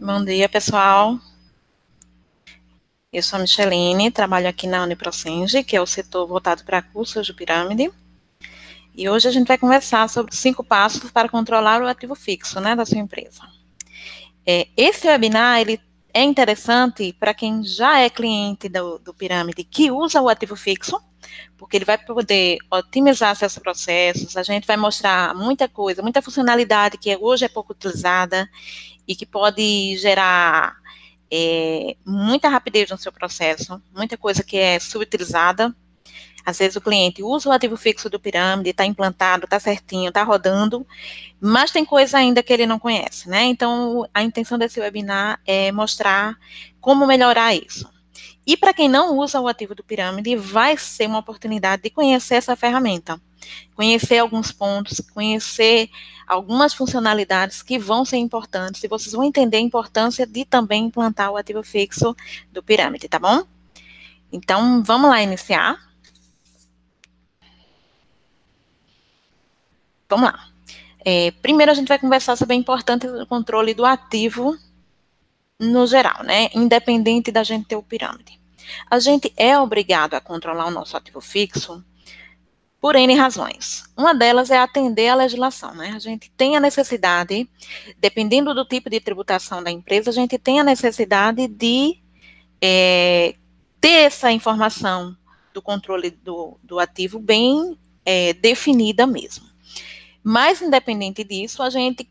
Bom dia, pessoal. Eu sou a Micheline, trabalho aqui na Uniprocenge, que é o setor voltado para cursos de pirâmide. E hoje a gente vai conversar sobre 5 passos para controlar o ativo fixo, da sua empresa. Esse webinar, ele é interessante para quem já é cliente do Pirâmide, que usa o ativo fixo, porque ele vai poder otimizar seus processos, a gente vai mostrar muita coisa, muita funcionalidade que hoje é pouco utilizada e que pode gerar muita rapidez no seu processo, muita coisa que é subutilizada. Às vezes o cliente usa o ativo fixo do Pirâmide, está implantado, está certinho, está rodando, mas tem coisa ainda que ele não conhece, né? Então, a intenção desse webinar é mostrar como melhorar isso. E para quem não usa o ativo do Pirâmide, vai ser uma oportunidade de conhecer essa ferramenta, conhecer alguns pontos, conhecer algumas funcionalidades que vão ser importantes e vocês vão entender a importância de também implantar o ativo fixo do Pirâmide, tá bom? Então, vamos lá iniciar. Vamos lá. Primeiro, a gente vai conversar sobre a importância do controle do ativo no geral, né? Independente da gente ter o Pirâmide. A gente é obrigado a controlar o nosso ativo fixo por N razões. Uma delas é atender à legislação, né? A gente tem a necessidade, dependendo do tipo de tributação da empresa, a gente tem a necessidade de ter essa informação do controle do ativo bem definida mesmo. Mas, independente disso,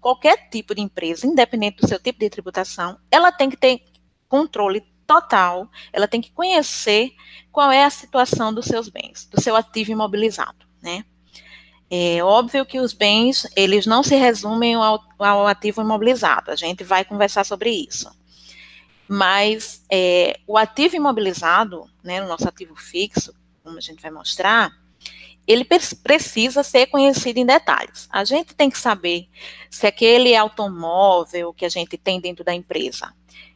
qualquer tipo de empresa, independente do seu tipo de tributação, ela tem que ter controle total, ela tem que conhecer qual é a situação dos seus bens, do seu ativo imobilizado, né? É óbvio que os bens, eles não se resumem ao ativo imobilizado, a gente vai conversar sobre isso. Mas o ativo imobilizado, né, o nosso ativo fixo, como a gente vai mostrar, ele precisa ser conhecido em detalhes. A gente tem que saber se aquele automóvel que a gente tem dentro da empresa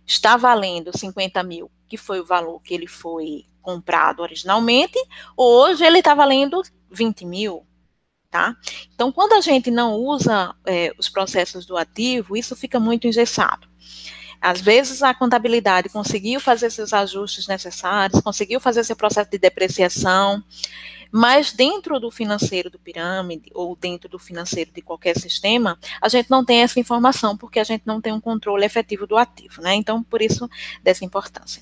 está valendo 50 mil, que foi o valor que ele foi comprado originalmente, ou hoje ele está valendo 20 mil, tá? Então, quando a gente não usa os processos do ativo, isso fica muito engessado. Às vezes a contabilidade conseguiu fazer seus ajustes necessários, conseguiu fazer seu processo de depreciação, mas dentro do financeiro do Pirâmide, ou dentro do financeiro de qualquer sistema, a gente não tem essa informação, porque a gente não tem um controle efetivo do ativo, né? Então, por isso, dessa importância.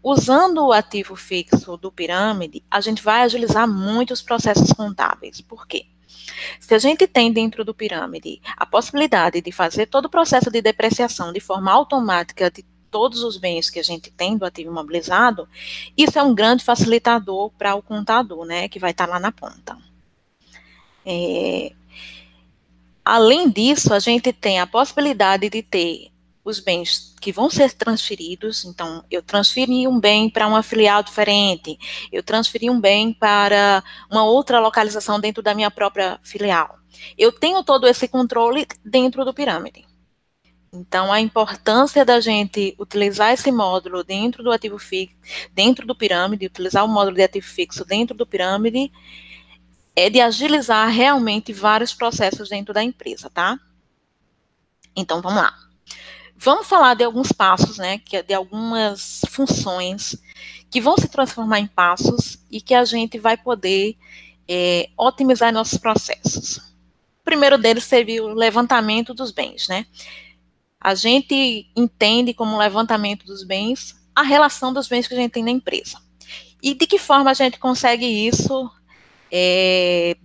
Usando o ativo fixo do Pirâmide, a gente vai agilizar muito os processos contábeis. Por quê? Se a gente tem dentro do Pirâmide a possibilidade de fazer todo o processo de depreciação de forma automática de todos os bens que a gente tem do ativo imobilizado, isso é um grande facilitador para o contador, né, que vai estar lá na ponta. Além disso, a gente tem a possibilidade de ter os bens que vão ser transferidos. Então, eu transferi um bem para uma filial diferente, eu transferi um bem para uma outra localização dentro da minha própria filial. Eu tenho todo esse controle dentro do Pirâmide. Então, a importância da gente utilizar esse módulo dentro do ativo fixo, dentro do Pirâmide, utilizar o módulo de ativo fixo dentro do Pirâmide, é de agilizar realmente vários processos dentro da empresa, tá? Então, vamos lá. Vamos falar de alguns passos, né, de algumas funções que vão se transformar em passos e que a gente vai poder otimizar nossos processos. O primeiro deles seria o levantamento dos bens, né? A gente entende como levantamento dos bens a relação dos bens que a gente tem na empresa. E de que forma a gente consegue isso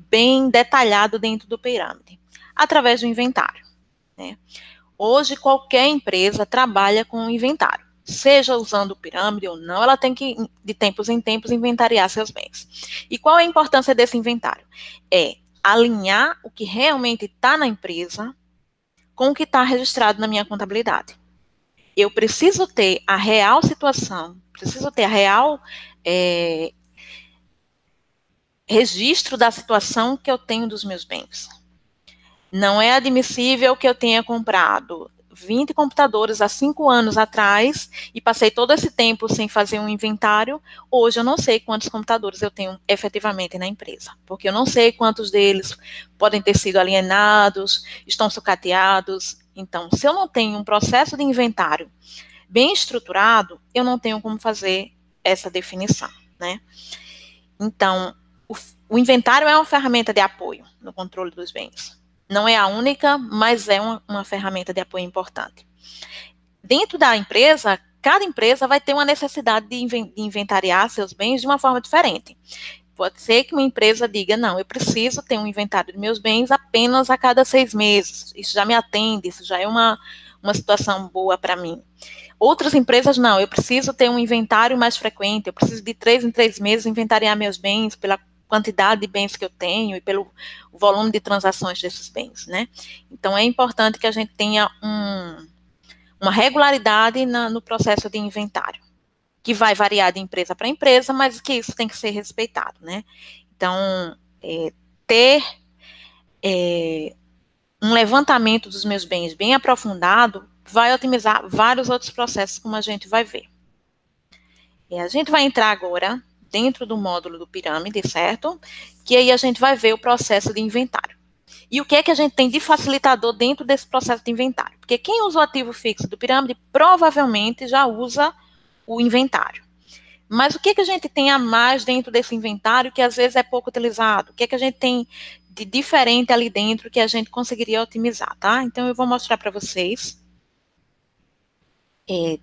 bem detalhado dentro do Pirâmide? Através do inventário, né? Hoje, qualquer empresa trabalha com inventário. Seja usando o Pirâmide ou não, ela tem que, de tempos em tempos, inventariar seus bens. E qual é a importância desse inventário? É alinhar o que realmente está na empresa com o que está registrado na minha contabilidade. Eu preciso ter a real situação, preciso ter a real registro da situação que eu tenho dos meus bens. Não é admissível que eu tenha comprado 20 computadores há 5 anos atrás e passei todo esse tempo sem fazer um inventário. Hoje eu não sei quantos computadores eu tenho efetivamente na empresa, porque eu não sei quantos deles podem ter sido alienados, estão sucateados, Então, se eu não tenho um processo de inventário bem estruturado, eu não tenho como fazer essa definição, né? Então, o inventário é uma ferramenta de apoio no controle dos bens. Não é a única, mas é uma ferramenta de apoio importante. Dentro da empresa, cada empresa vai ter uma necessidade de inventariar seus bens de uma forma diferente. Pode ser que uma empresa diga, não, eu preciso ter um inventário de meus bens apenas a cada 6 meses. Isso já me atende, isso já é uma situação boa para mim. Outras empresas, não, eu preciso ter um inventário mais frequente, eu preciso de 3 em 3 meses inventariar meus bens pela quantidade de bens que eu tenho e pelo volume de transações desses bens, né? Então, é importante que a gente tenha uma regularidade no processo de inventário, que vai variar de empresa para empresa, mas que isso tem que ser respeitado, né? Então, ter um levantamento dos meus bens bem aprofundado vai otimizar vários outros processos, como a gente vai ver. E a gente vai entrar agora dentro do módulo do pirâmide, certo? Que aí a gente vai ver o processo de inventário. E o que é que a gente tem de facilitador dentro desse processo de inventário? Porque quem usa o ativo fixo do pirâmide provavelmente já usa o inventário. Mas o que é que a gente tem a mais dentro desse inventário que às vezes é pouco utilizado? O que é que a gente tem de diferente ali dentro que a gente conseguiria otimizar, tá? Então, eu vou mostrar para vocês,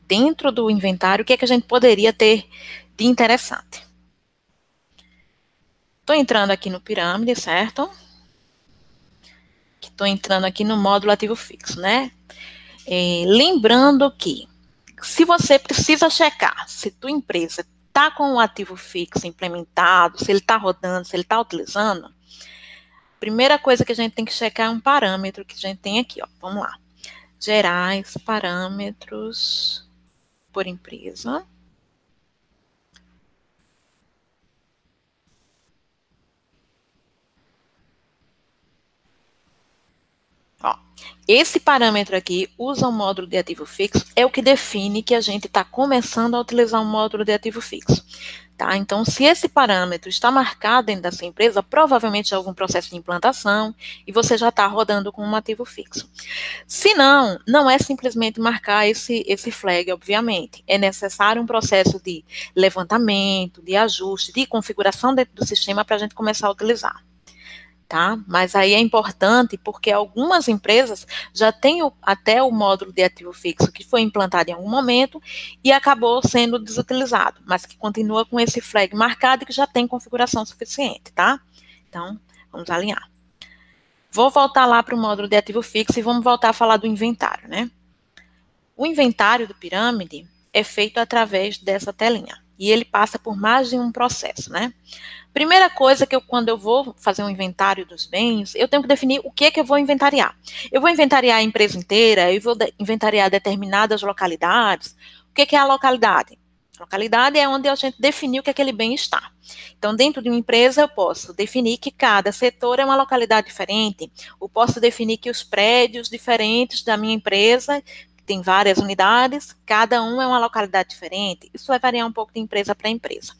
dentro do inventário, o que é que a gente poderia ter de interessante. Estou entrando aqui no pirâmide, certo? Estou entrando aqui no módulo ativo fixo, né? Lembrando que, se você precisa checar se tua empresa está com o ativo fixo implementado, se ele está rodando, se ele está utilizando, a primeira coisa que a gente tem que checar é um parâmetro que a gente tem aqui, ó. Vamos lá. Gerais, parâmetros por empresa. Ó, esse parâmetro aqui, usa o módulo de ativo fixo, é o que define que a gente está começando a utilizar um módulo de ativo fixo. Tá? Então, se esse parâmetro está marcado dentro da sua empresa, provavelmente é algum processo de implantação e você já está rodando com um ativo fixo. Se não, não é simplesmente marcar esse flag, obviamente. É necessário um processo de levantamento, de ajuste, de configuração dentro do sistema para a gente começar a utilizar. Tá? Mas aí é importante porque algumas empresas já têm até o módulo de ativo fixo que foi implantado em algum momento e acabou sendo desutilizado, mas que continua com esse flag marcado e que já tem configuração suficiente, tá? Então, vamos alinhar. Vou voltar lá para o módulo de ativo fixo e vamos voltar a falar do inventário, né? O inventário do pirâmide é feito através dessa telinha e ele passa por mais de um processo, né? Primeira coisa que quando eu vou fazer um inventário dos bens, eu tenho que definir o que é que eu vou inventariar. Eu vou inventariar a empresa inteira, eu vou inventariar determinadas localidades. O que é a localidade? A localidade é onde a gente definiu que aquele bem está. Então, dentro de uma empresa, eu posso definir que cada setor é uma localidade diferente. Eu posso definir que os prédios diferentes da minha empresa, que tem várias unidades, cada um é uma localidade diferente. Isso vai variar um pouco de empresa para empresa.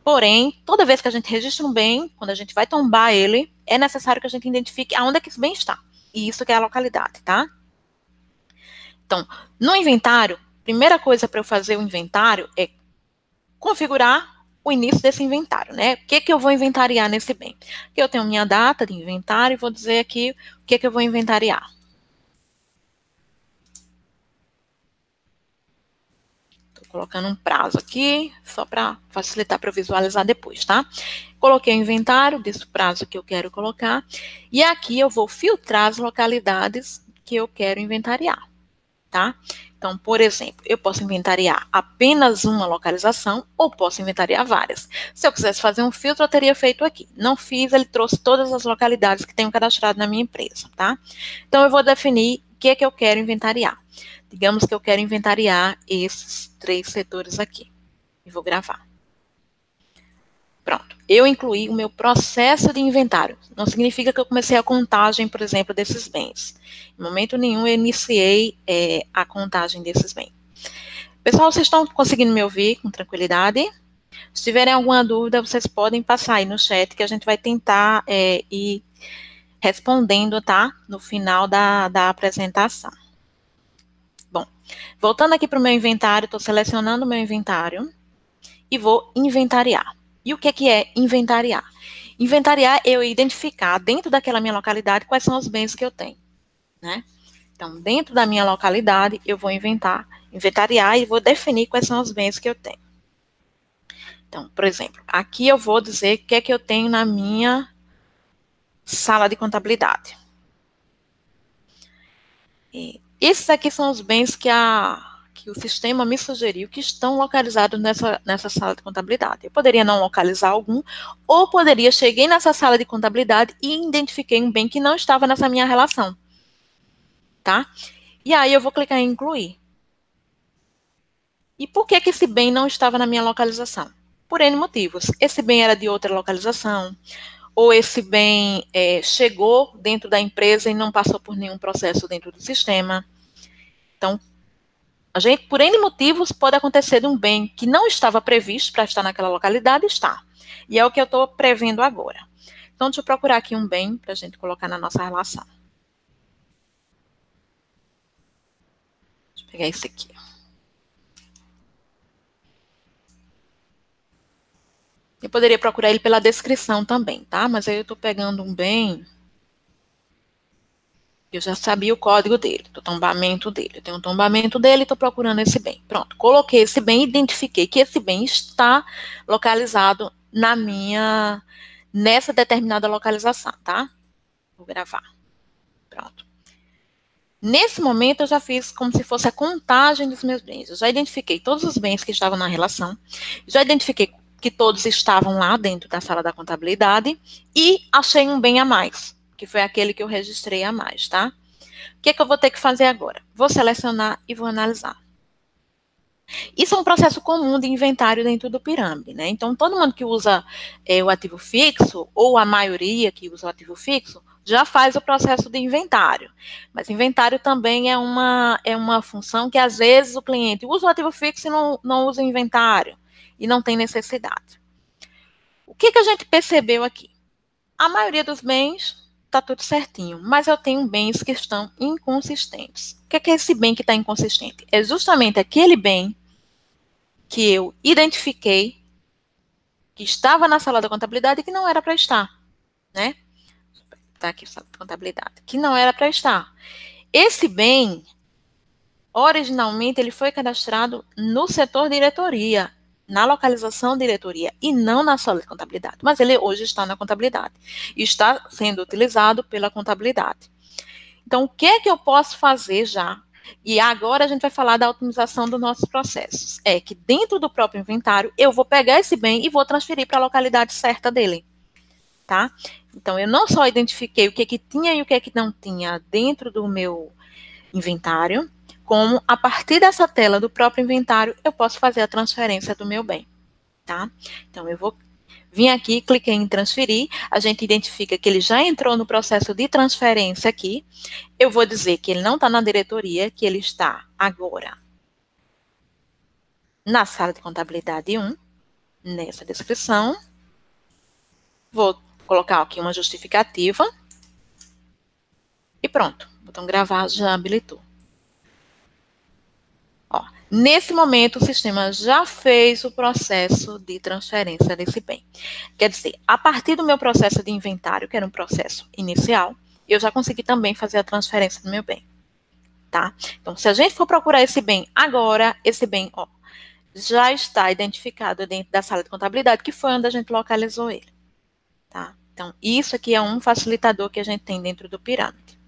Porém, toda vez que a gente registra um bem, quando a gente vai tombar ele, é necessário que a gente identifique aonde é que esse bem está. E isso que é a localidade, tá? Então, no inventário, primeira coisa para eu fazer o inventário é configurar o início desse inventário, né? O que que eu vou inventariar nesse bem? Aqui eu tenho minha data de inventário e vou dizer aqui o que que eu vou inventariar. Colocando um prazo aqui, só para facilitar para eu visualizar depois, tá? Coloquei o inventário, desse o prazo que eu quero colocar, e aqui eu vou filtrar as localidades que eu quero inventariar, tá? Então, por exemplo, eu posso inventariar apenas uma localização ou posso inventariar várias. Se eu quisesse fazer um filtro, eu teria feito aqui. Não fiz, ele trouxe todas as localidades que tenho cadastrado na minha empresa, tá? Então, eu vou definir o que é que eu quero inventariar. Digamos que eu quero inventariar esses 3 setores aqui. E vou gravar. Pronto. Eu incluí o meu processo de inventário. Não significa que eu comecei a contagem, por exemplo, desses bens. Em momento nenhum eu iniciei a contagem desses bens. Pessoal, vocês estão conseguindo me ouvir com tranquilidade? Se tiverem alguma dúvida, vocês podem passar aí no chat que a gente vai tentar ir respondendo, tá? No final da apresentação. Bom, voltando aqui para o meu inventário, estou selecionando o meu inventário e vou inventariar. E o que é inventariar? Inventariar é eu identificar dentro daquela minha localidade quais são os bens que eu tenho, né? Então, dentro da minha localidade, eu vou inventariar e vou definir quais são os bens que eu tenho. Então, por exemplo, aqui eu vou dizer o que é que eu tenho na minha sala de contabilidade. E esses aqui são os bens que o sistema me sugeriu que estão localizados nessa sala de contabilidade. Eu poderia não localizar algum, ou cheguei nessa sala de contabilidade e identifiquei um bem que não estava nessa minha relação, tá? E aí eu vou clicar em incluir. E por que esse bem não estava na minha localização? Por N motivos. Esse bem era de outra localização, ou esse bem chegou dentro da empresa e não passou por nenhum processo dentro do sistema. Então, por N motivos, pode acontecer de um bem que não estava previsto para estar naquela localidade, está. E é o que eu estou prevendo agora. Então, deixa eu procurar aqui um bem para a gente colocar na nossa relação. Deixa eu pegar esse aqui. Eu poderia procurar ele pela descrição também, tá? Mas aí eu estou pegando um bem... Eu já sabia o código dele, do tombamento dele. Eu tenho um tombamento dele e estou procurando esse bem. Pronto, coloquei esse bem e identifiquei que esse bem está localizado nessa determinada localização, tá? Vou gravar. Pronto. Nesse momento, eu já fiz como se fosse a contagem dos meus bens. Eu já identifiquei todos os bens que estavam na relação, já identifiquei que todos estavam lá dentro da sala da contabilidade e achei um bem a mais, que foi aquele que eu registrei a mais, tá? O que é que eu vou ter que fazer agora? Vou selecionar e vou analisar. Isso é um processo comum de inventário dentro do pirâmide, né? Então, todo mundo que usa o ativo fixo, ou a maioria que usa o ativo fixo, já faz o processo de inventário. Mas inventário também é uma função que, às vezes, o cliente usa o ativo fixo e não usa o inventário, e não tem necessidade. O que a gente percebeu aqui? A maioria dos bens está tudo certinho, mas eu tenho bens que estão inconsistentes. O que é esse bem que está inconsistente? É justamente aquele bem que eu identifiquei que estava na sala da contabilidade e que não era para estar, né? Tá aqui, sala de contabilidade, que não era para estar. Esse bem, originalmente, ele foi cadastrado no setor diretoria, na localização diretoria, e não na sala de contabilidade. Mas ele hoje está na contabilidade e está sendo utilizado pela contabilidade. Então, o que é que eu posso fazer já? E agora a gente vai falar da otimização dos nossos processos. É que dentro do próprio inventário, eu vou pegar esse bem e vou transferir para a localidade certa dele, tá? Então, eu não só identifiquei o que tinha e o que não tinha dentro do meu inventário, como a partir dessa tela do próprio inventário, eu posso fazer a transferência do meu bem, tá? Então, eu vou vir aqui, cliquei em transferir, a gente identifica que ele já entrou no processo de transferência aqui. Eu vou dizer que ele não está na diretoria, que ele está agora na sala de contabilidade 1, nessa descrição. Vou colocar aqui uma justificativa. E pronto, o botão gravar já habilitou. Ó, nesse momento, o sistema já fez o processo de transferência desse bem. Quer dizer, a partir do meu processo de inventário, que era um processo inicial, eu já consegui também fazer a transferência do meu bem, tá? Então, se a gente for procurar esse bem agora, esse bem, ó, já está identificado dentro da sala de contabilidade, que foi onde a gente localizou ele, tá? Então, isso aqui é um facilitador que a gente tem dentro do pirâmide.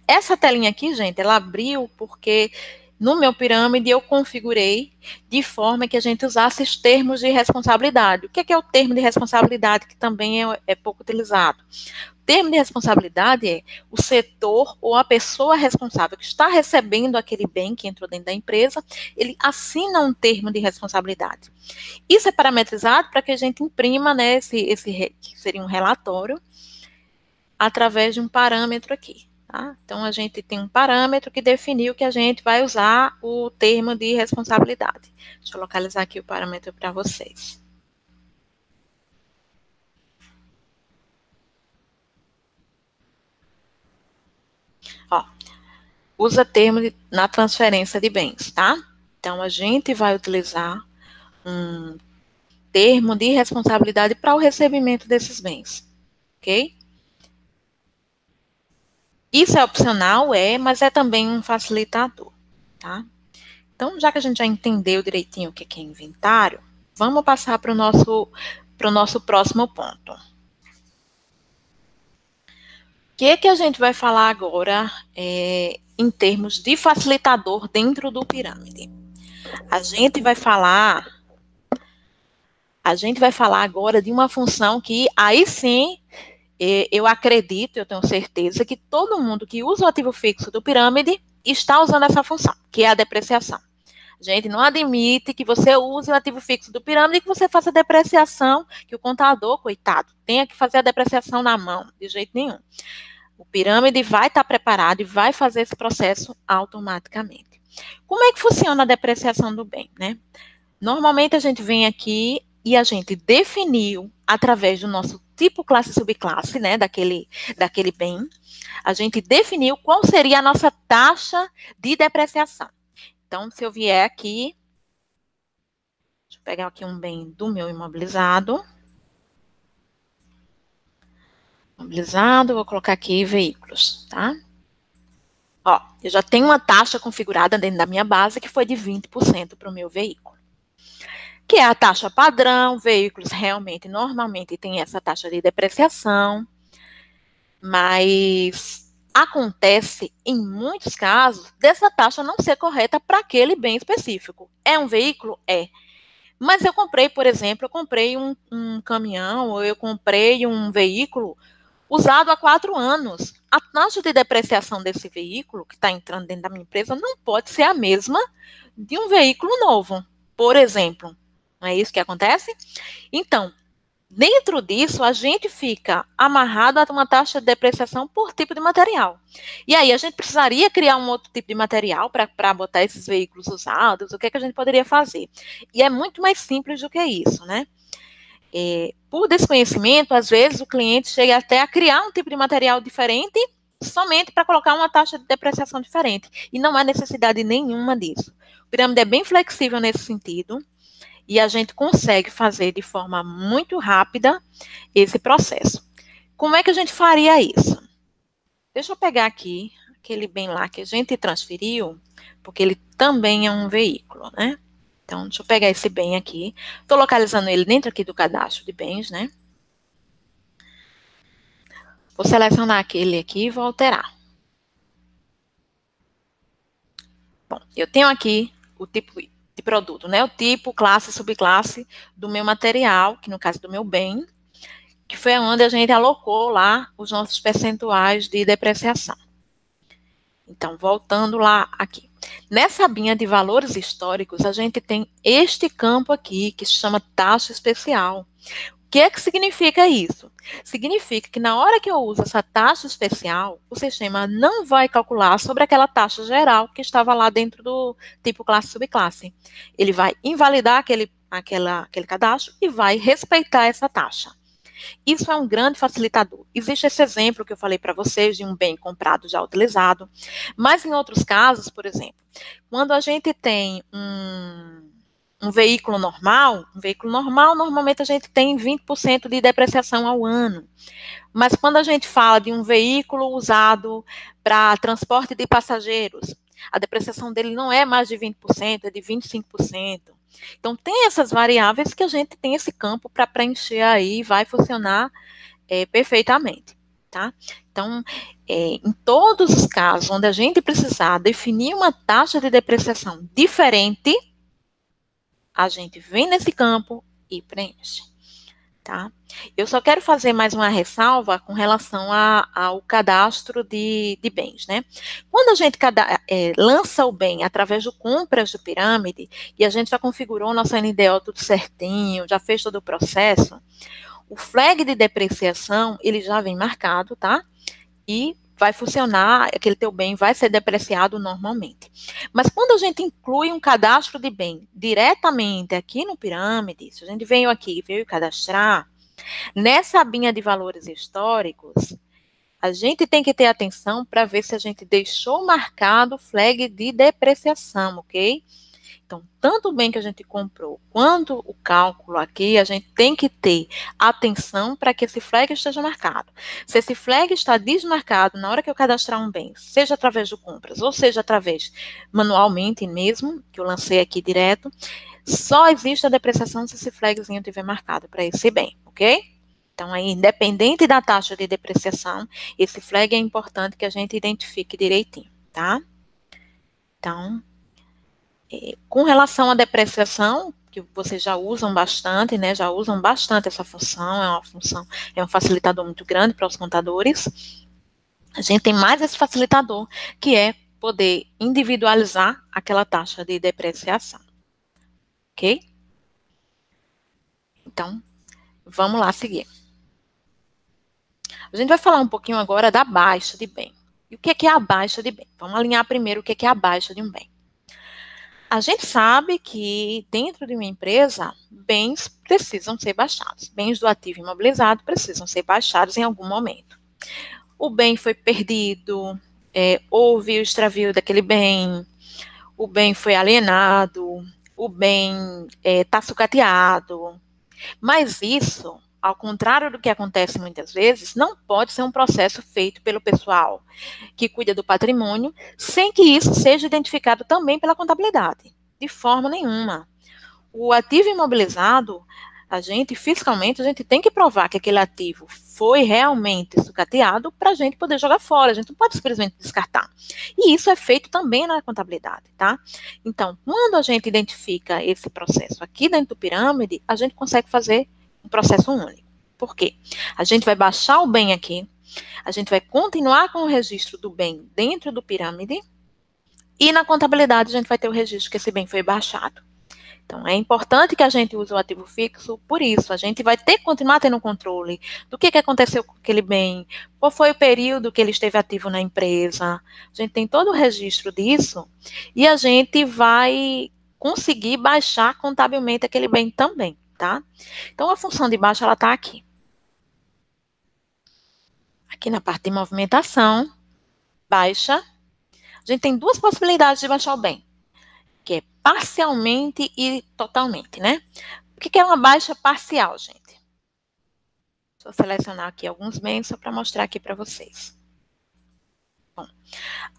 Essa telinha aqui, gente, ela abriu porque no meu pirâmide eu configurei de forma que a gente usasse os termos de responsabilidade. O que é o termo de responsabilidade, que também é pouco utilizado? O termo de responsabilidade é o setor ou a pessoa responsável que está recebendo aquele bem que entrou dentro da empresa, ele assina um termo de responsabilidade. Isso é parametrizado para que a gente imprima, né, que seria um relatório, através de um parâmetro aqui. Tá? Então, a gente tem um parâmetro que definiu que a gente vai usar o termo de responsabilidade. Deixa eu localizar aqui o parâmetro para vocês. usa termo na transferência de bens, tá? Então, a gente vai utilizar um termo de responsabilidade para o recebimento desses bens, ok? Isso é opcional, mas é também um facilitador, tá? Então, já que a gente já entendeu direitinho o que é inventário, vamos passar para o nosso próximo ponto. O que a gente vai falar agora em termos de facilitador dentro do pirâmide? A gente vai falar agora de uma função que, aí sim, eu acredito, eu tenho certeza, que todo mundo que usa o ativo fixo do pirâmide está usando essa função, que é a depreciação. A gente não admite que você use o ativo fixo do pirâmide e que você faça depreciação, que o contador, coitado, tenha que fazer a depreciação na mão, de jeito nenhum. O pirâmide vai estar preparado e vai fazer esse processo automaticamente. Como é que funciona a depreciação do bem, né? Normalmente a gente vem aqui e a gente definiu, através do nosso tipo, classe, subclasse, né, daquele bem, a gente definiu qual seria a nossa taxa de depreciação. Então, se eu vier aqui, deixa eu pegar aqui um bem do meu imobilizado. Imobilizado, vou colocar aqui veículos, tá? Ó, eu já tenho uma taxa configurada dentro da minha base que foi de 20% para o meu veículo. Que é a taxa padrão, veículos realmente, normalmente tem essa taxa de depreciação, mas acontece, em muitos casos, dessa taxa não ser correta para aquele bem específico. É um veículo? É. Mas eu comprei, por exemplo, um caminhão, ou eu comprei um veículo usado há 4 anos. A taxa de depreciação desse veículo, que está entrando dentro da minha empresa, não pode ser a mesma de um veículo novo, por exemplo. Não é isso que acontece? Então, dentro disso, a gente fica amarrado a uma taxa de depreciação por tipo de material. E aí, a gente precisaria criar um outro tipo de material para botar esses veículos usados. O que é que a gente poderia fazer? E é muito mais simples do que isso, né? Por desconhecimento, às vezes, o cliente chega até a criar um tipo de material diferente somente para colocar uma taxa de depreciação diferente. E não há necessidade nenhuma disso. O pirâmide é bem flexível nesse sentido. E a gente consegue fazer de forma muito rápida esse processo. Como é que a gente faria isso? Deixa eu pegar aqui aquele bem lá que a gente transferiu, porque ele também é um veículo, né? Então, deixa eu pegar esse bem aqui. Estou localizando ele dentro aqui do cadastro de bens, né? Vou selecionar aquele aqui e vou alterar. Bom, eu tenho aqui o tipo de produto, né? O tipo, classe, subclasse do meu material, que no caso do meu bem, que foi onde a gente alocou lá os nossos percentuais de depreciação. Então, voltando lá aqui. Nessa abinha de valores históricos, a gente tem este campo aqui, que se chama taxa especial. O que é que significa isso? Significa que na hora que eu uso essa taxa especial, o sistema não vai calcular sobre aquela taxa geral que estava lá dentro do tipo classe subclasse. Ele vai invalidar aquele cadastro e vai respeitar essa taxa. Isso é um grande facilitador. Existe esse exemplo que eu falei para vocês de um bem comprado já utilizado, mas em outros casos, por exemplo, quando a gente tem um veículo normal, normalmente a gente tem 20% de depreciação ao ano. Mas quando a gente fala de um veículo usado para transporte de passageiros, a depreciação dele não é mais de 20%, é de 25%. Então, tem essas variáveis que a gente tem esse campo para preencher aí e vai funcionar perfeitamente, tá? Então, em todos os casos onde a gente precisar definir uma taxa de depreciação diferente, a gente vem nesse campo e preenche, tá? Eu só quero fazer mais uma ressalva com relação ao cadastro de bens, né? Quando a gente lança o bem através do compras do pirâmide e a gente já configurou o nosso NDO tudo certinho, já fez todo o processo, o flag de depreciação, ele já vem marcado, tá? E vai funcionar, aquele teu bem vai ser depreciado normalmente. Mas quando a gente inclui um cadastro de bem diretamente aqui no pirâmide, se a gente veio cadastrar, nessa abinha de valores históricos, A gente tem que ter atenção para ver se a gente deixou marcado o flag de depreciação, ok? Então, tanto o bem que a gente comprou, quanto o cálculo aqui, a gente tem que ter atenção para que esse flag esteja marcado. Se esse flag está desmarcado na hora que eu cadastrar um bem, seja através do compras, ou seja através manualmente mesmo, que eu lancei aqui direto, só existe a depreciação se esse flagzinho estiver marcado para esse bem, ok? Então, aí, independente da taxa de depreciação, esse flag é importante que a gente identifique direitinho, tá? Então, com relação à depreciação, que vocês já usam bastante, né? Já usam bastante essa função, é um facilitador muito grande para os contadores. A gente tem mais esse facilitador, que é poder individualizar aquela taxa de depreciação. Ok? Então, vamos lá seguir. A gente vai falar um pouquinho agora da baixa de bem. E o que é a baixa de bem? Vamos alinhar primeiro o que é a baixa de um bem. A gente sabe que dentro de uma empresa, bens precisam ser baixados. Bens do ativo imobilizado precisam ser baixados em algum momento. O bem foi perdido, houve o extravio daquele bem, o bem foi alienado, o bem está sucateado. Mas isso, ao contrário do que acontece muitas vezes, não pode ser um processo feito pelo pessoal que cuida do patrimônio, sem que isso seja identificado também pela contabilidade. De forma nenhuma. O ativo imobilizado, fiscalmente, a gente tem que provar que aquele ativo foi realmente sucateado para a gente poder jogar fora. A gente não pode simplesmente descartar. E isso é feito também na contabilidade, tá? Então, quando a gente identifica esse processo aqui dentro do pirâmide, a gente consegue fazer um processo único. Por quê? A gente vai baixar o bem aqui, a gente vai continuar com o registro do bem dentro do pirâmide, e na contabilidade a gente vai ter o registro que esse bem foi baixado. Então, é importante que a gente use o ativo fixo, por isso, a gente vai ter que continuar tendo controle do que aconteceu com aquele bem, qual foi o período que ele esteve ativo na empresa, a gente tem todo o registro disso, e a gente vai conseguir baixar contabilmente aquele bem também, tá? Então, a função de baixa, ela está aqui. Aqui na parte de movimentação, baixa, a gente tem duas possibilidades de baixar o bem, que é parcialmente e totalmente, né? O que é uma baixa parcial, gente? Vou selecionar aqui alguns bens só para mostrar aqui para vocês. Bom,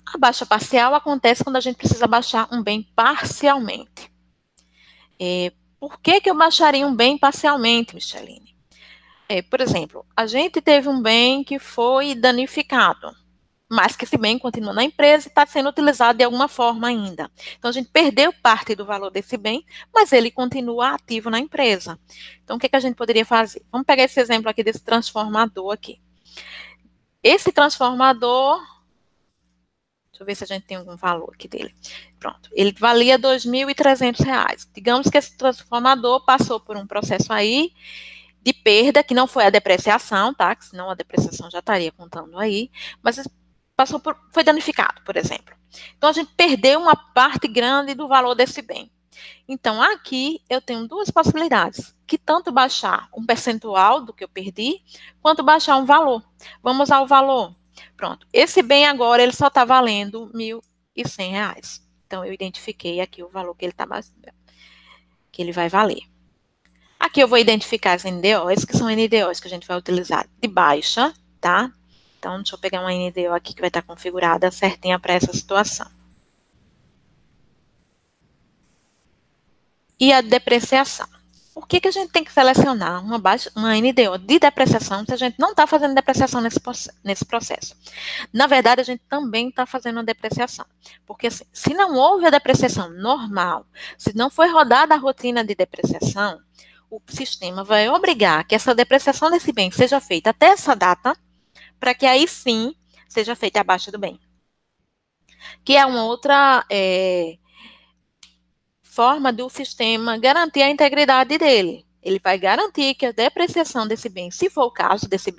a baixa parcial acontece quando a gente precisa baixar um bem parcialmente. Por que eu baixaria um bem parcialmente, Micheline? Por exemplo, a gente teve um bem que foi danificado, mas que esse bem continua na empresa e está sendo utilizado de alguma forma ainda. Então, a gente perdeu parte do valor desse bem, mas ele continua ativo na empresa. Então, o que a gente poderia fazer? Vamos pegar esse exemplo aqui desse transformador aqui. Esse transformador, deixa eu ver se a gente tem algum valor aqui dele. Pronto, ele valia R$ 2.300. Digamos que esse transformador passou por um processo aí de perda, que não foi a depreciação, tá? Que senão a depreciação já estaria contando aí, mas foi danificado, por exemplo. Então, a gente perdeu uma parte grande do valor desse bem. Então, aqui eu tenho duas possibilidades, que tanto baixar um percentual do que eu perdi, quanto baixar um valor. Vamos ao valor. Pronto, esse bem agora, ele só está valendo R$ 1.100. Então, eu identifiquei aqui o valor que ele vai valer. Aqui eu vou identificar as NDOs, que são NDOs que a gente vai utilizar de baixa, tá? Então, deixa eu pegar uma NDO aqui que vai estar configurada certinha para essa situação. E a depreciação. Por que a gente tem que selecionar uma NDO de depreciação se a gente não está fazendo depreciação nesse processo? Na verdade, a gente também está fazendo a depreciação. Porque assim, se não houve a depreciação normal, se não foi rodada a rotina de depreciação, o sistema vai obrigar que essa depreciação desse bem seja feita até essa data, para que aí sim seja feita a baixa do bem. Que é uma outra forma do sistema garantir a integridade dele. Ele vai garantir que a depreciação desse bem, se for o caso desse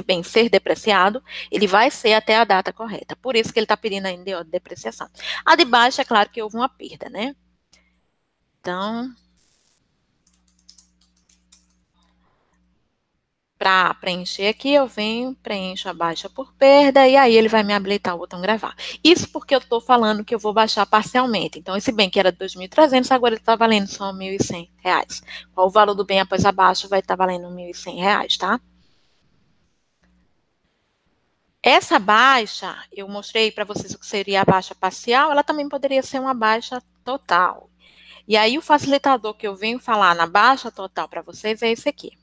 bem ser depreciado, ele vai ser até a data correta. Por isso que ele está pedindo a NDO de depreciação. A de baixa, é claro que houve uma perda, né? Então, Para preencher aqui, eu venho, preencho a baixa por perda, e aí ele vai me habilitar o botão gravar. Isso porque eu estou falando que eu vou baixar parcialmente. Então, esse bem que era de 2.300, agora ele está valendo só R$ 1.100. Qual o valor do bem após a baixa vai estar valendo R$ 1.100, tá? Essa baixa, eu mostrei para vocês o que seria a baixa parcial, ela também poderia ser uma baixa total. E aí, o facilitador que eu venho falar na baixa total para vocês é esse aqui.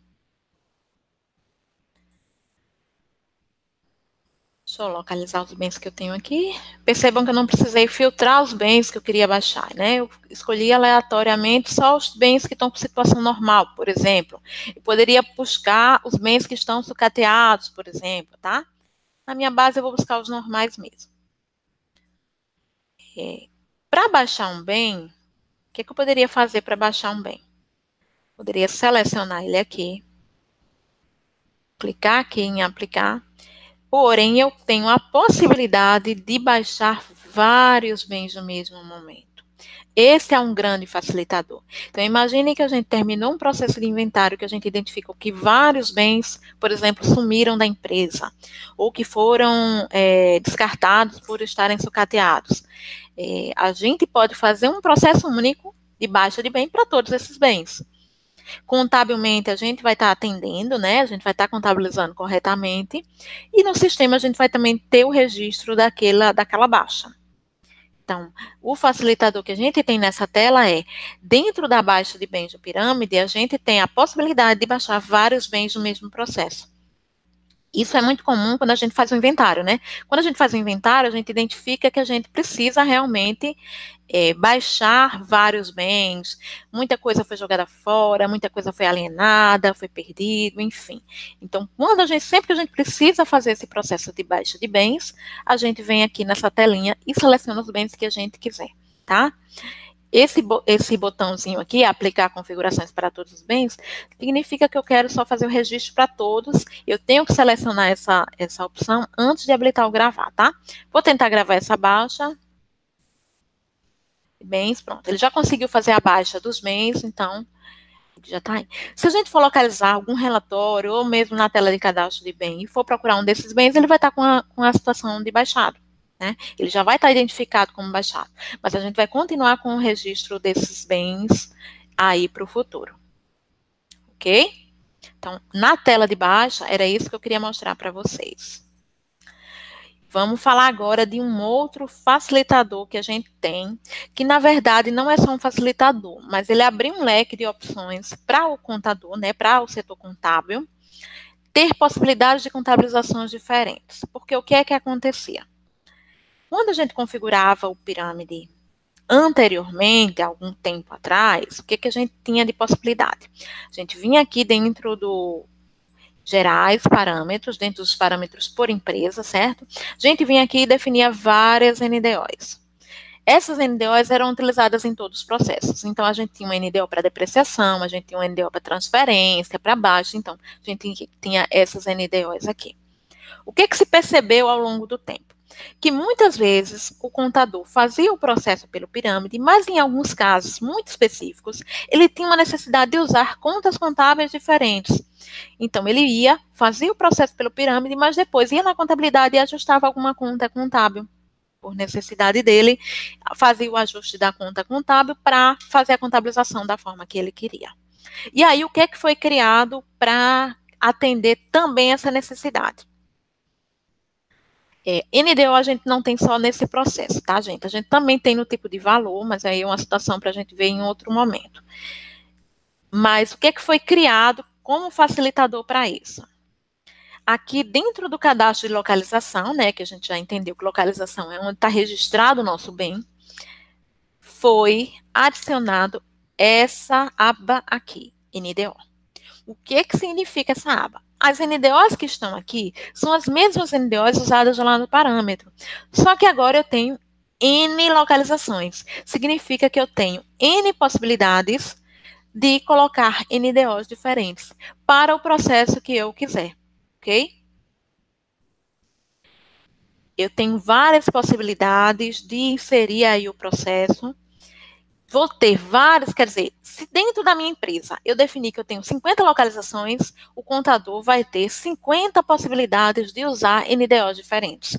Deixa eu localizar os bens que eu tenho aqui. Percebam que eu não precisei filtrar os bens que eu queria baixar, né? Eu escolhi aleatoriamente só os bens que estão com situação normal, por exemplo. Eu poderia buscar os bens que estão sucateados, por exemplo, tá? Na minha base, eu vou buscar os normais mesmo. Para baixar um bem, o que eu poderia fazer para baixar um bem? Poderia selecionar ele aqui, clicar aqui em aplicar. Porém, eu tenho a possibilidade de baixar vários bens no mesmo momento. Esse é um grande facilitador. Então, imagine que a gente terminou um processo de inventário que a gente identificou que vários bens, por exemplo, sumiram da empresa, ou que foram descartados por estarem sucateados. A gente pode fazer um processo único de baixa de bem para todos esses bens. Contabilmente, a gente vai estar atendendo, né? A gente vai estar contabilizando corretamente. E no sistema, a gente vai também ter o registro daquela baixa. Então, o facilitador que a gente tem nessa tela é, dentro da baixa de bens de pirâmide, a gente tem a possibilidade de baixar vários bens no mesmo processo. Isso é muito comum quando a gente faz um inventário, né? Quando a gente faz um inventário, a gente identifica que a gente precisa realmente baixar vários bens, muita coisa foi jogada fora, muita coisa foi alienada, foi perdido, enfim. Então, sempre que a gente precisa fazer esse processo de baixa de bens, a gente vem aqui nessa telinha e seleciona os bens que a gente quiser, tá? Esse botãozinho aqui, aplicar configurações para todos os bens, significa que eu quero só fazer o registro para todos. Eu tenho que selecionar essa opção antes de habilitar o gravar, tá? Vou tentar gravar essa baixa. Bens, pronto. Ele já conseguiu fazer a baixa dos bens, então já está aí. Se a gente for localizar algum relatório, ou mesmo na tela de cadastro de bem, e for procurar um desses bens, ele vai estar com a situação de baixado. Né? Ele já vai estar identificado como baixado. Mas a gente vai continuar com o registro desses bens aí para o futuro. Ok? Então, na tela de baixa, era isso que eu queria mostrar para vocês. Vamos falar agora de um outro facilitador que a gente tem, que na verdade não é só um facilitador, mas ele abriu um leque de opções para o contador, né, para o setor contábil, ter possibilidades de contabilizações diferentes. Porque o que é que acontecia? Quando a gente configurava o pirâmide anteriormente, algum tempo atrás, o que a gente tinha de possibilidade? A gente vinha aqui dentro do gerais parâmetros, dentro dos parâmetros por empresa, certo? A gente vinha aqui e definia várias NDOs. Essas NDOs eram utilizadas em todos os processos. Então, a gente tinha uma NDO para depreciação, a gente tinha uma NDO para transferência, para baixo. Então, a gente tinha essas NDOs aqui. O que se percebeu ao longo do tempo? Que muitas vezes o contador fazia o processo pelo pirâmide, mas em alguns casos muito específicos, ele tinha uma necessidade de usar contas contábeis diferentes. Então, ele ia, fazia o processo pelo pirâmide, mas depois ia na contabilidade e ajustava alguma conta contábil. Por necessidade dele, fazia o ajuste da conta contábil para fazer a contabilização da forma que ele queria. E aí, o que foi criado para atender também essa necessidade? NDO a gente não tem só nesse processo, tá, gente? A gente também tem no tipo de valor, mas aí é uma situação para a gente ver em outro momento. Mas o que foi criado como facilitador para isso? Aqui dentro do cadastro de localização, né, que a gente já entendeu que localização é onde está registrado o nosso bem, foi adicionado essa aba aqui, NDO. O que significa essa aba? As NDOs que estão aqui são as mesmas NDOs usadas lá no parâmetro, só que agora eu tenho N localizações. Significa que eu tenho N possibilidades de colocar NDOs diferentes para o processo que eu quiser, ok? Eu tenho várias possibilidades de inserir aí o processo. vou ter vários, quer dizer, se dentro da minha empresa eu definir que eu tenho 50 localizações, o contador vai ter 50 possibilidades de usar NDOs diferentes.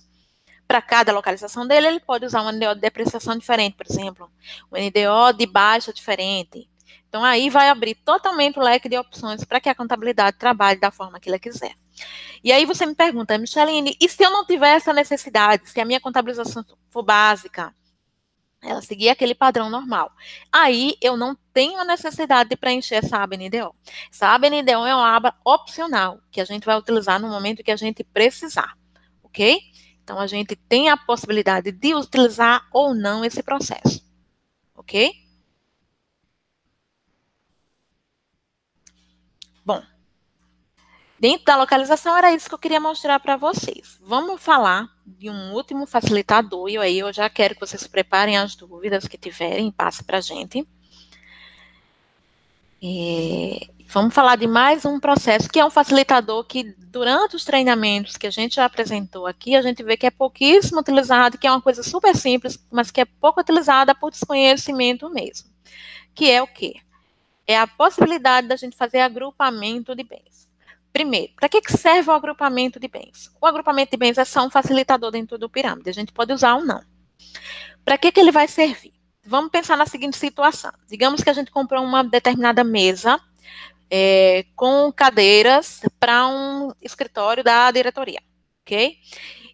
Para cada localização dele, ele pode usar um NDO de depreciação diferente, por exemplo, um NDO de baixa diferente. Então, aí vai abrir totalmente o leque de opções para que a contabilidade trabalhe da forma que ele quiser. E aí você me pergunta, Micheline, e se eu não tiver essa necessidade, se a minha contabilização for básica, ela seguir aquele padrão normal, aí eu não tenho a necessidade de preencher essa aba NDO. Essa aba NDO é uma aba opcional, que a gente vai utilizar no momento que a gente precisar, ok? Então, a gente tem a possibilidade de utilizar ou não esse processo, ok? Bom, dentro da localização era isso que eu queria mostrar para vocês. Vamos falar de um último facilitador, e aí eu já quero que vocês preparem as dúvidas que tiverem e passem para a gente. Vamos falar de mais um processo, que é um facilitador que, durante os treinamentos que a gente já apresentou aqui, a gente vê que é pouquíssimo utilizado, que é uma coisa super simples, mas que é pouco utilizada por desconhecimento mesmo. Que é o quê? É a possibilidade da gente fazer agrupamento de bens. Primeiro, para que serve o agrupamento de bens? O agrupamento de bens é só um facilitador dentro do pirâmide, a gente pode usar ou não. Para que ele vai servir? Vamos pensar na seguinte situação. Digamos que a gente comprou uma determinada mesa com cadeiras para um escritório da diretoria, ok?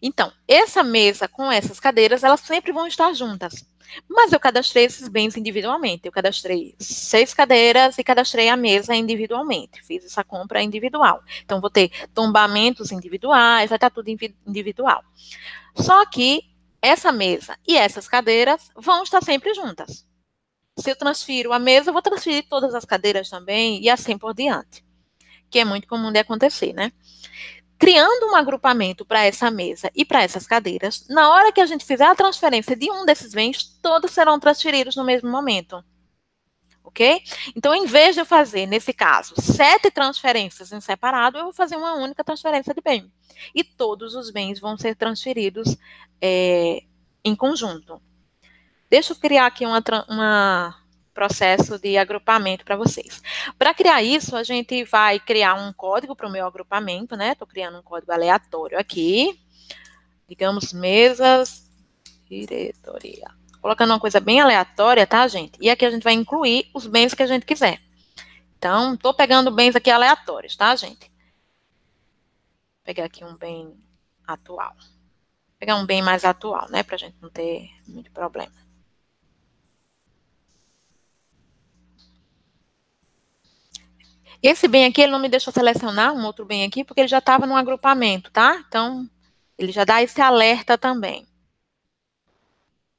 Então, essa mesa com essas cadeiras, elas sempre vão estar juntas. Mas eu cadastrei esses bens individualmente. Eu cadastrei 6 cadeiras e cadastrei a mesa individualmente. Fiz essa compra individual. Então, vou ter tombamentos individuais, vai estar tudo individual. Só que essa mesa e essas cadeiras vão estar sempre juntas. Se eu transfiro a mesa, eu vou transferir todas as cadeiras também e assim por diante. Que é muito comum de acontecer, né? Criando um agrupamento para essa mesa e para essas cadeiras, na hora que a gente fizer a transferência de um desses bens, todos serão transferidos no mesmo momento. Ok? Então, em vez de eu fazer, nesse caso, 7 transferências em separado, eu vou fazer uma única transferência de bem. E todos os bens vão ser transferidos em conjunto. Deixa eu criar aqui um processo de agrupamento para vocês. Para criar isso, a gente vai criar um código para o meu agrupamento, né? Estou criando um código aleatório aqui. Digamos, mesas, diretoria. Colocando uma coisa bem aleatória, tá, gente? E aqui a gente vai incluir os bens que a gente quiser. Então, estou pegando bens aqui aleatórios, tá, gente? Vou pegar aqui um bem atual. Vou pegar um bem mais atual, né? Para a gente não ter muito problema. Esse bem aqui, ele não me deixou selecionar um outro bem aqui, porque ele já estava no agrupamento, tá? Então, ele já dá esse alerta também.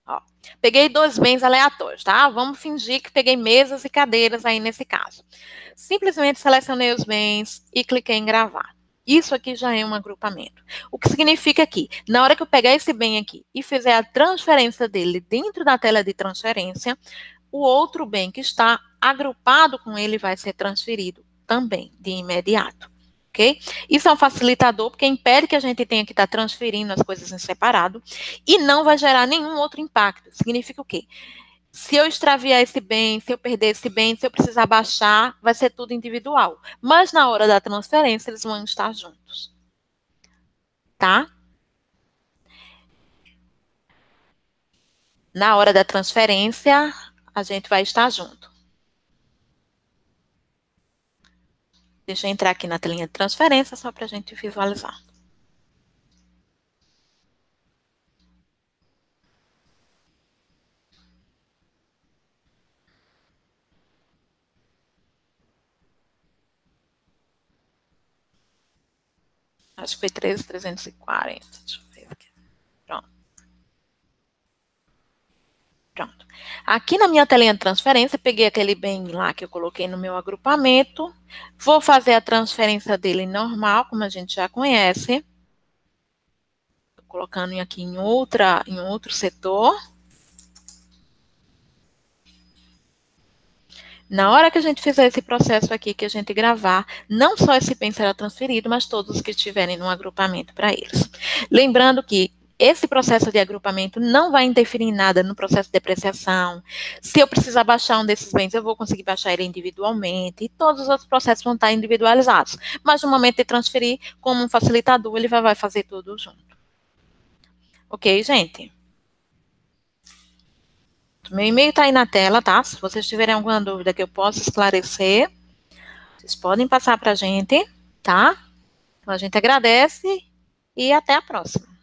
Ó, peguei 2 bens aleatórios, tá? Vamos fingir que peguei mesas e cadeiras aí nesse caso. Simplesmente selecionei os bens e cliquei em gravar. Isso aqui já é um agrupamento. O que significa que, na hora que eu pegar esse bem aqui e fizer a transferência dele dentro da tela de transferência, o outro bem que está agrupado com ele vai ser transferido também, de imediato, ok? Isso é um facilitador, porque impede que a gente tenha que estar transferindo as coisas em separado e não vai gerar nenhum outro impacto. Significa o quê? Se eu extraviar esse bem, se eu perder esse bem, se eu precisar baixar, vai ser tudo individual. Mas na hora da transferência, eles vão estar juntos. Tá? Na hora da transferência, a gente vai estar junto. Deixa eu entrar aqui na telinha de transferência, só para a gente visualizar. Acho que foi 13.340. Deixa eu ver aqui. Pronto. Pronto. Aqui na minha telinha de transferência, peguei aquele bem lá que eu coloquei no meu agrupamento. Vou fazer a transferência dele normal, como a gente já conhece. Estou colocando aqui em outro setor. Na hora que a gente fizer esse processo aqui, que a gente gravar, não só esse bem será transferido, mas todos que estiverem no agrupamento para eles. Lembrando que esse processo de agrupamento não vai interferir em nada no processo de depreciação. Se eu precisar baixar um desses bens, eu vou conseguir baixar ele individualmente, e todos os outros processos vão estar individualizados. Mas no momento de transferir, como um facilitador, ele vai fazer tudo junto. Ok, gente? Meu e-mail está aí na tela, tá? Se vocês tiverem alguma dúvida que eu possa esclarecer, vocês podem passar para a gente, tá? Então, a gente agradece e até a próxima.